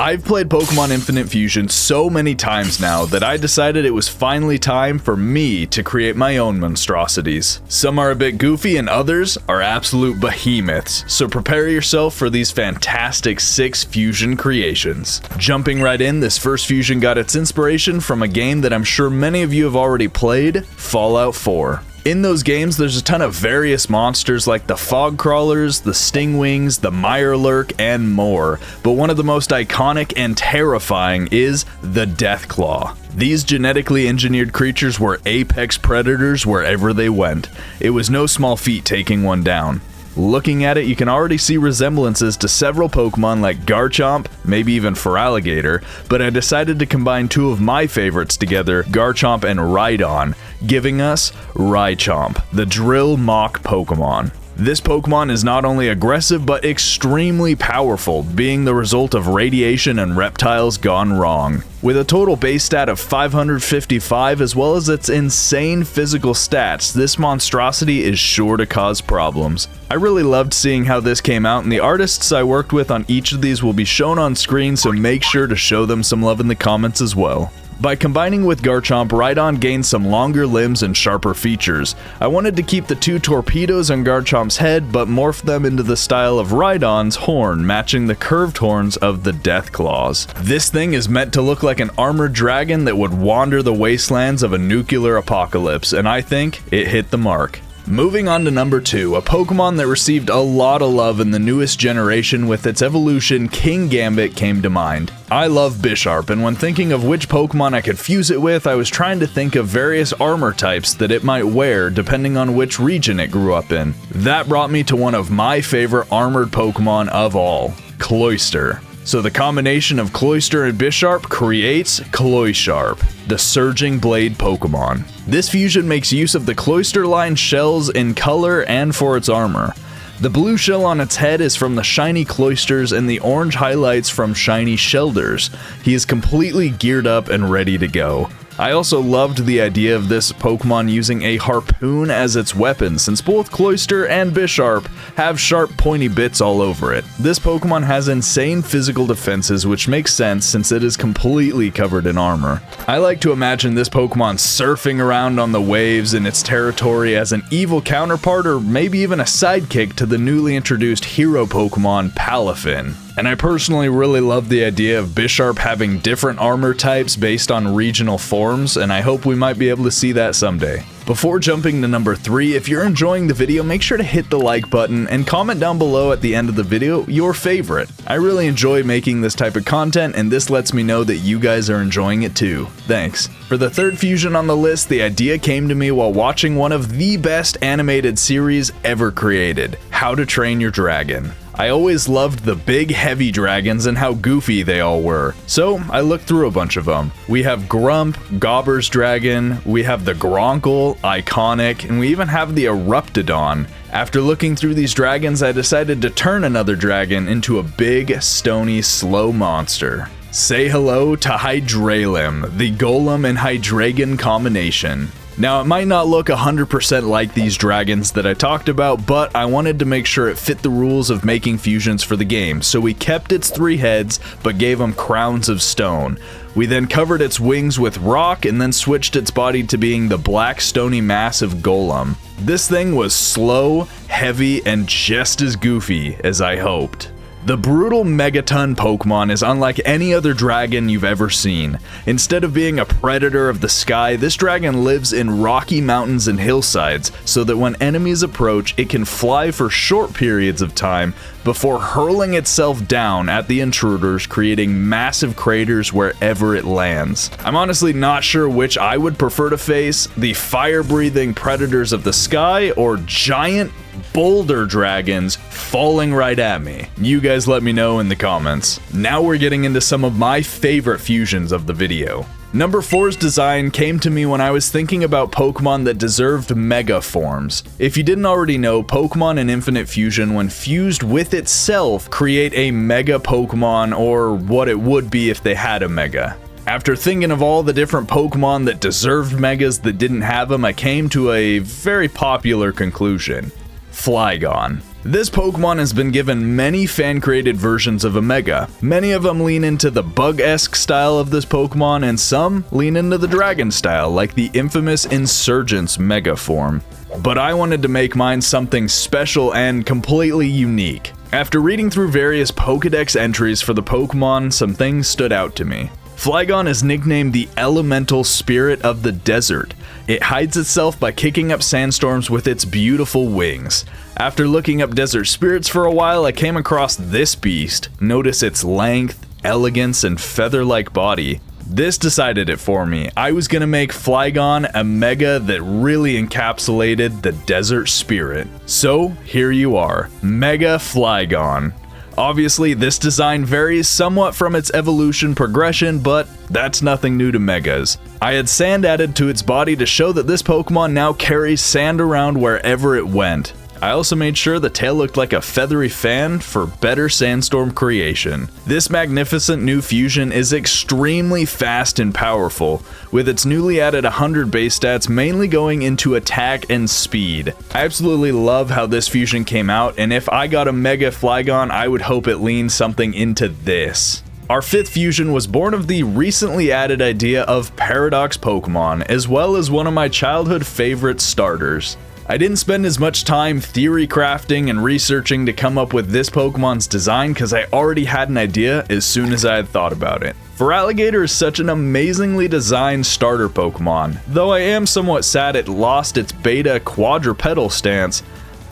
I've played Pokemon Infinite Fusion so many times now that I decided it was finally time for me to create my own monstrosities. Some are a bit goofy and others are absolute behemoths, so prepare yourself for these fantastic 6 fusion creations. Jumping right in, this first fusion got its inspiration from a game that I'm sure many of you have already played, Fallout 4. In those games, there's a ton of various monsters like the Fog Crawlers, the Stingwings, the Mirelurk, and more, but one of the most iconic and terrifying is the Deathclaw. These genetically engineered creatures were apex predators wherever they went. It was no small feat taking one down. Looking at it, you can already see resemblances to several Pokemon like Garchomp, maybe even Feraligator, but I decided to combine 2 of my favorites together, Garchomp and Rydon, giving us Rhychomp, the Drill Mach Pokemon. This Pokemon is not only aggressive but extremely powerful, being the result of radiation and reptiles gone wrong. With a total base stat of 555 as well as its insane physical stats, this monstrosity is sure to cause problems. I really loved seeing how this came out, and the artists I worked with on each of these will be shown on screen, so make sure to show them some love in the comments as well. By combining with Garchomp, Rydon gained some longer limbs and sharper features. I wanted to keep the 2 torpedoes on Garchomp's head, but morph them into the style of Rydon's horn, matching the curved horns of the Deathclaws. This thing is meant to look like an armored dragon that would wander the wastelands of a nuclear apocalypse, and I think it hit the mark. Moving on to number 2, a Pokemon that received a lot of love in the newest generation with its evolution, Kingambit came to mind. I love Bisharp, and when thinking of which Pokemon I could fuse it with, I was trying to think of various armor types that it might wear depending on which region it grew up in. That brought me to one of my favorite armored Pokemon of all, Cloyster. So the combination of Cloister and Bisharp creates Cloysharp, the Surging Blade Pokemon. This fusion makes use of the Cloister line shells in color and for its armor. The blue shell on its head is from the shiny Cloysters and the orange highlights from shiny Shelders. He is completely geared up and ready to go. I also loved the idea of this Pokemon using a harpoon as its weapon, since both Cloyster and Bisharp have sharp pointy bits all over it. This Pokemon has insane physical defenses, which makes sense since it is completely covered in armor. I like to imagine this Pokemon surfing around on the waves in its territory as an evil counterpart or maybe even a sidekick to the newly introduced hero Pokemon Palafin. And I personally really love the idea of Bisharp having different armor types based on regional forms, and I hope we might be able to see that someday. Before jumping to number 3, if you're enjoying the video, make sure to hit the like button and comment down below at the end of the video your favorite. I really enjoy making this type of content, and this lets me know that you guys are enjoying it too. Thanks. For the third fusion on the list, the idea came to me while watching one of the best animated series ever created, How to Train Your Dragon. I always loved the big heavy dragons and how goofy they all were, so I looked through a bunch of them. We have Grump, Gobber's Dragon, we have the Gronkle, iconic, and we even have the Eruptodon. After looking through these dragons, I decided to turn another dragon into a big, stony, slow monster. Say hello to Hydreilem, the Golem and Hydreigon combination. Now, it might not look 100% like these dragons that I talked about, but I wanted to make sure it fit the rules of making fusions for the game, so we kept its 3 heads, but gave them crowns of stone. We then covered its wings with rock, and then switched its body to being the black stony mass of Golem. This thing was slow, heavy, and just as goofy as I hoped. The brutal Megaton Pokemon is unlike any other dragon you've ever seen. Instead of being a predator of the sky, this dragon lives in rocky mountains and hillsides, so that when enemies approach, it can fly for short periods of time before hurling itself down at the intruders, creating massive craters wherever it lands. I'm honestly not sure which I would prefer to face, the fire-breathing predators of the sky or giant boulder dragons falling right at me. You guys let me know in the comments. Now we're getting into some of my favorite fusions of the video. Number 4's design came to me when I was thinking about Pokemon that deserved Mega forms. If you didn't already know, Pokemon in Infinite Fusion, when fused with itself, create a Mega Pokemon, or what it would be if they had a Mega. After thinking of all the different Pokemon that deserved Megas that didn't have them, I came to a very popular conclusion. Flygon. This Pokemon has been given many fan-created versions of a Mega. Many of them lean into the bug-esque style of this Pokemon, and some lean into the dragon style, like the infamous Insurgence Mega form. But I wanted to make mine something special and completely unique. After reading through various Pokédex entries for the Pokemon, some things stood out to me. Flygon is nicknamed the Elemental Spirit of the Desert. It hides itself by kicking up sandstorms with its beautiful wings. After looking up desert spirits for a while, I came across this beast. Notice its length, elegance, and feather-like body. This decided it for me. I was gonna make Flygon a Mega that really encapsulated the desert spirit. So here you are, Mega Flygon. Obviously, this design varies somewhat from its evolution progression, but that's nothing new to Megas. I had sand added to its body to show that this Pokemon now carries sand around wherever it went. I also made sure the tail looked like a feathery fan for better sandstorm creation. This magnificent new fusion is extremely fast and powerful, with its newly added 100 base stats mainly going into attack and speed. I absolutely love how this fusion came out, and if I got a Mega Flygon, I would hope it leans something into this. Our 5th fusion was born of the recently added idea of Paradox Pokemon, as well as one of my childhood favorite starters. I didn't spend as much time theory crafting and researching to come up with this Pokemon's design because I already had an idea as soon as I had thought about it. Feraligator is such an amazingly designed starter Pokemon, though I am somewhat sad it lost its beta quadrupedal stance,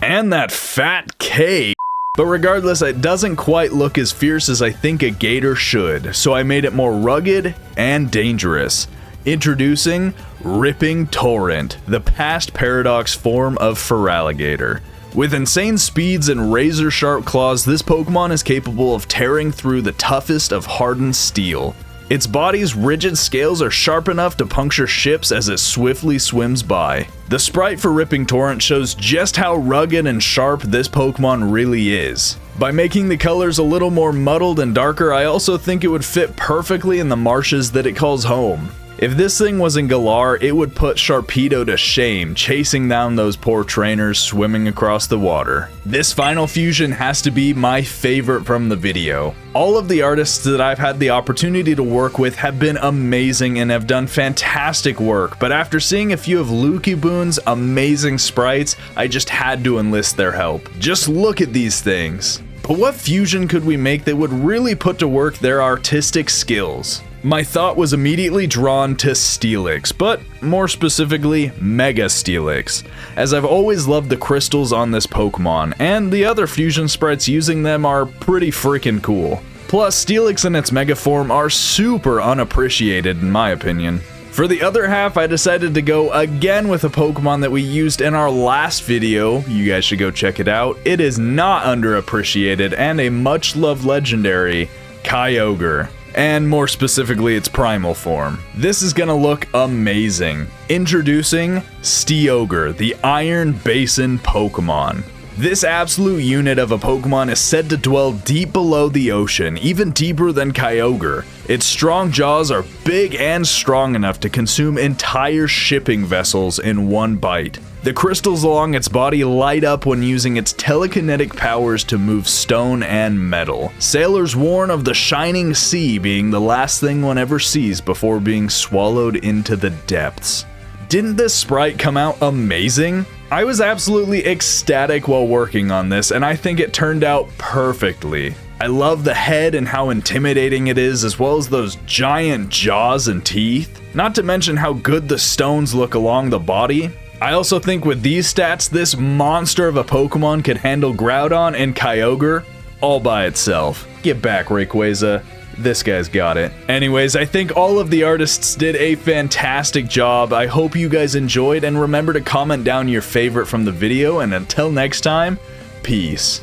and that fat K. But regardless, it doesn't quite look as fierce as I think a gator should, so I made it more rugged and dangerous. Introducing Ripping Torrent, the past Paradox form of Feraligator. With insane speeds and razor-sharp claws, this Pokemon is capable of tearing through the toughest of hardened steel. Its body's rigid scales are sharp enough to puncture ships as it swiftly swims by. The sprite for Ripping Torrent shows just how rugged and sharp this Pokemon really is. By making the colors a little more muddled and darker, I also think it would fit perfectly in the marshes that it calls home. If this thing was in Galar, it would put Sharpedo to shame, chasing down those poor trainers swimming across the water. This final fusion has to be my favorite from the video. All of the artists that I've had the opportunity to work with have been amazing and have done fantastic work, but after seeing a few of Lekibun's amazing sprites, I just had to enlist their help. Just look at these things. But what fusion could we make that would really put to work their artistic skills? My thought was immediately drawn to Steelix, but more specifically, Mega Steelix, as I've always loved the crystals on this Pokemon, and the other fusion sprites using them are pretty freaking cool. Plus, Steelix and its Mega form are super unappreciated in my opinion. For the other half, I decided to go again with a Pokemon that we used in our last video. You guys should go check it out. It is not underappreciated and a much loved legendary, Kyogre. And more specifically its primal form. This is gonna look amazing. Introducing Steeogre, the Iron Basin Pokemon. This absolute unit of a Pokemon is said to dwell deep below the ocean, even deeper than Kyogre. Its strong jaws are big and strong enough to consume entire shipping vessels in one bite. The crystals along its body light up when using its telekinetic powers to move stone and metal. Sailors warn of the shining sea being the last thing one ever sees before being swallowed into the depths. Didn't this sprite come out amazing? I was absolutely ecstatic while working on this, and I think it turned out perfectly. I love the head and how intimidating it is, as well as those giant jaws and teeth. Not to mention how good the stones look along the body. I also think with these stats, this monster of a Pokemon could handle Groudon and Kyogre all by itself. Get back, Rayquaza. This guy's got it. Anyways, I think all of the artists did a fantastic job. I hope you guys enjoyed, and remember to comment down your favorite from the video, and until next time, peace.